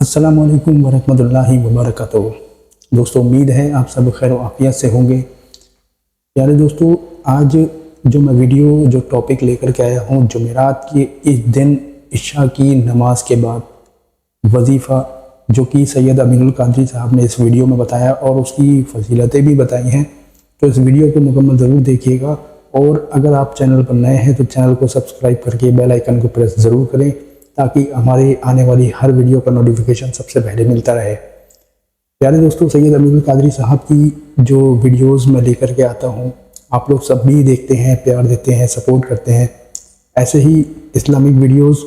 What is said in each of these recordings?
السلام علیکم ورحمۃ اللہ وبرکاتہ۔ دوستو امید ہے آپ سب خیر و عافیت سے ہوں گے۔ پیارے دوستو، آج جو میں ویڈیو جو ٹاپک لے کر کے آیا ہوں، جمعرات کے اس دن عشاء کی نماز کے بعد وظیفہ جو کہ سید امین القادری صاحب نے اس ویڈیو میں بتایا اور اس کی فضیلتیں بھی بتائی ہیں، تو اس ویڈیو کو مکمل ضرور دیکھیے گا، اور اگر آپ چینل پر نئے ہیں تو چینل کو سبسکرائب کر کے بیل آئیکن کو پریس ضرور کریں تاکہ ہمارے آنے والی ہر ویڈیو کا نوٹیفیکیشن سب سے پہلے ملتا رہے۔ پیارے دوستو، سید امین القادری صاحب کی جو ویڈیوز میں لے کر کے آتا ہوں، آپ لوگ سب بھی دیکھتے ہیں، پیار دیتے ہیں، سپورٹ کرتے ہیں۔ ایسے ہی اسلامک ویڈیوز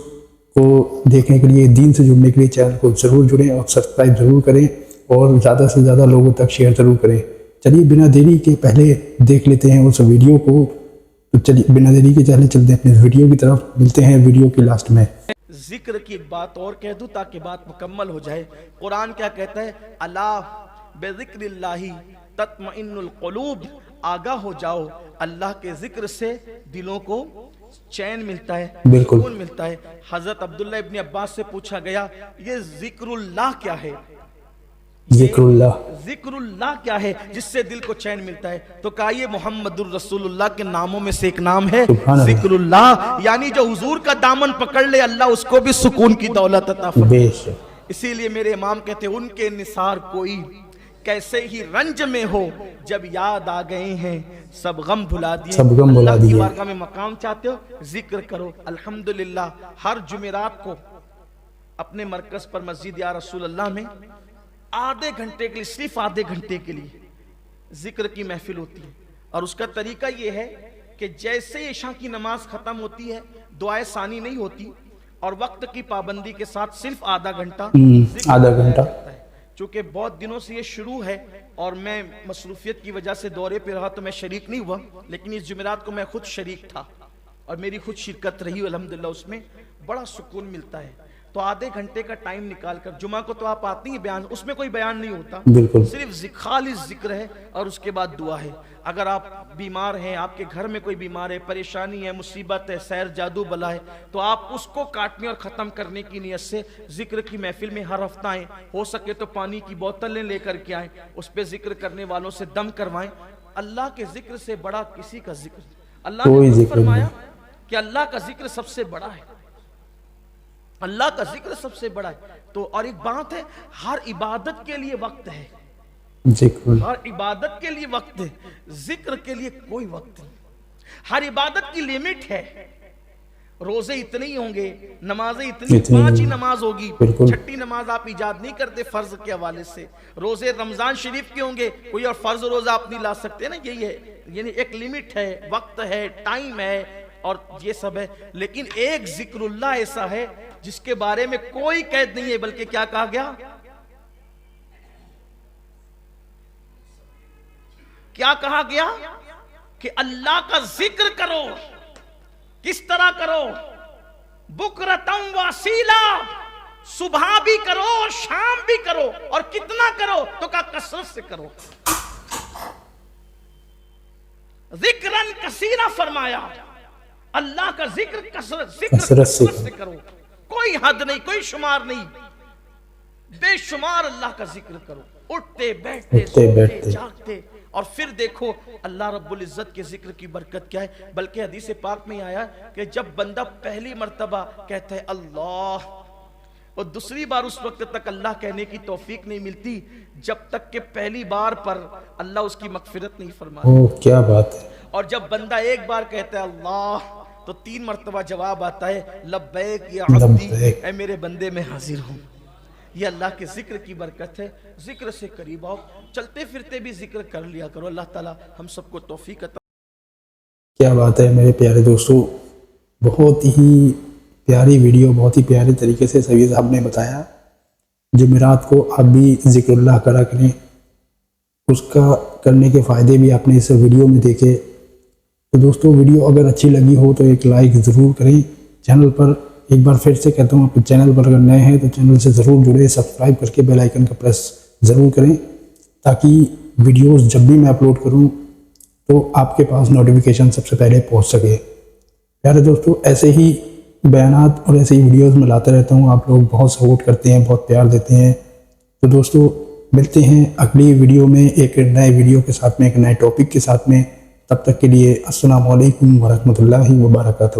کو دیکھنے کے لیے، دین سے جڑنے کے لیے چینل کو ضرور جڑیں اور سبسکرائب ضرور کریں اور زیادہ سے زیادہ لوگوں تک شیئر ضرور کریں۔ چلیے بنا دیری کے پہلے دیکھ لیتے ہیں اس ویڈیو کو۔ تو چلیے بنا دیری کے چلتے ہیں اپنے ویڈیو کی طرف، ملتے ہیں ویڈیو کی لاسٹ میں۔ ذکر کی ایک بات اور کہہ دوں تاکہ بات مکمل ہو جائے۔ قرآن کیا کہتا ہے؟ الا بذکر اللہ تطمئن القلوب، آگاہ ہو جاؤ، اللہ کے ذکر سے دلوں کو چین ملتا ہے، سکون ملتا ہے۔ حضرت عبداللہ ابن عباس سے پوچھا گیا یہ ذکر اللہ کیا ہے؟ ذکر اللہ کیا ہے جس سے دل کو چین ملتا ہے؟ تو کہا یہ محمد الرسول اللہ کے ناموں میں سے ایک نام ہے ذکر اللہ، یعنی جو حضور کا دامن پکڑ لے اللہ اس کو بھی سکون کی دولت عطا فرمائے۔ اسی لیے میرے امام کہتے ہیں ان کے نثار کوئی کیسے ہی رنج میں ہو، جب یاد آ گئے ہیں سب غم بھلا دیے۔ اللہ کی بارگاہ میں مقام چاہتے ہو، ذکر کرو۔ الحمدللہ ہر جمعرات کو اپنے مرکز پر مسجد یا رسول اللہ میں آدھے گھنٹے کے لیے، صرف آدھے گھنٹے کے لیے ذکر کی محفل ہوتی ہے، اور اس کا طریقہ یہ ہے کہ جیسے عشاء کی نماز ختم ہوتی ہے دعائے ثانی نہیں ہوتی، اور وقت کی پابندی کے ساتھ صرف آدھا گھنٹہ چونکہ بہت دنوں سے یہ شروع ہے اور میں مصروفیت کی وجہ سے دورے پہ رہا تو میں شریک نہیں ہوا، لیکن اس جمعرات کو میں خود شریک تھا اور میری خود شرکت رہی الحمدللہ، اس میں بڑا سکون ملتا ہے۔ تو آدھے گھنٹے کا ٹائم نکال کر، جمعہ کو تو آپ آتی ہیں بیان، اس میں کوئی بیان نہیں ہوتا، صرف خالص ذکر ہے اور اس کے بعد دعا ہے۔ اگر آپ بیمار ہیں، آپ کے گھر میں کوئی بیمار ہے، پریشانی ہے، مصیبت ہے، سیر جادو بلا ہے، تو آپ اس کو کاٹنے اور ختم کرنے کی نیت سے ذکر کی محفل میں ہر ہفتہ آئیں۔ ہو سکے تو پانی کی بوتلیں لے کر کے آئیں، اس پہ ذکر کرنے والوں سے دم کروائیں۔ اللہ کے ذکر سے بڑا کسی کا ذکر، اللہ نے فرمایا کہ اللہ کا ذکر سب سے بڑا ہے، اللہ کا ذکر سب سے بڑا ہے۔ تو اور ایک بات ہے، ہر عبادت کے لیے وقت ہے، ہر عبادت کے لیے وقت ہے، ذکر کے لیے کوئی وقت نہیں۔ ہر عبادت کی لیمٹ ہے، روزے اتنے ہی ہوں گے، نمازیں اتنی، 5 ہی نماز ہوگی، 6ٹھی نماز آپ ایجاد نہیں کرتے فرض کے حوالے سے۔ روزے رمضان شریف کے ہوں گے، کوئی اور فرض روزہ آپ نہیں لا سکتے نا، یہی ہے، یعنی ایک لیمٹ ہے، وقت ہے، ٹائم ہے اور یہ سب ہے۔ لیکن ایک ذکر اللہ ایسا ہے جس کے بارے میں کوئی قید نہیں ہے، بلکہ کیا کہا گیا؟ کیا کہا گیا؟ کہ اللہ کا ذکر کرو۔ کس طرح کرو؟ بکرتم واسیلا، صبح بھی کرو شام بھی کرو، اور کتنا کرو؟ تو کہا کثرت سے کرو، ذکرن کثیرا فرمایا، اللہ کا ذکر کثرت سے کرو، کوئی حد نہیں، کوئی شمار نہیں، بے شمار اللہ کا ذکر کرو، اٹھتے بیٹھتے سوتے جاگتے۔ اور پھر دیکھو اللہ رب العزت کے ذکر کی برکت کیا ہے، بلکہ حدیث پاک میں آیا کہ جب بندہ پہلی مرتبہ کہتا ہے اللہ، اور دوسری بار اس وقت تک اللہ کہنے کی توفیق نہیں ملتی جب تک کہ پہلی بار پر اللہ اس کی مغفرت نہیں فرماتا۔ کیا بات ہے! اور جب بندہ ایک بار کہتا ہے اللہ تو 3 مرتبہ جواب آتا ہے لبیک یا عبدی، اے میرے بندے میں حاضر ہوں۔ یہ اللہ کے ذکر کی برکت ہے، ذکر سے قریب آؤ، چلتے پھرتے بھی ذکر کر لیا کرو۔ اللہ تعالی ہم سب کو توفیق عطا۔ کیا بات ہے میرے پیارے دوستو، بہت ہی پیاری ویڈیو، بہت ہی پیارے طریقے سے سید صاحب نے بتایا۔ جمعرات کو آپ بھی ذکر اللہ کرا کریں، اس کا کرنے کے فائدے بھی آپ نے اس ویڈیو میں دیکھے۔ تو دوستو ویڈیو اگر اچھی لگی ہو تو ایک لائک ضرور کریں۔ چینل پر ایک بار پھر سے کہتا ہوں، آپ چینل پر اگر نئے ہیں تو چینل سے ضرور جڑے، سبسکرائب کر کے بیل آئیکن کا پریس ضرور کریں تاکہ ویڈیوز جب بھی میں اپلوڈ کروں تو آپ کے پاس نوٹیفیکیشن سب سے پہلے پہنچ سکے۔ پیارے دوستو ایسے ہی بیانات اور ایسی ویڈیوز میں لاتا رہتا ہوں. آپ لوگ بہت سپورٹ کرتے ہیں, بہت پیار دیتے ہیں. تو دوستو ملتے ہیں اگلی ویڈیو میں ایک نئے ویڈیو کے ساتھ میں, ایک نئے ٹاپک کے ساتھ میں. تب تک کے لیے السلام علیکم ورحمۃ اللہ وبرکاتہ.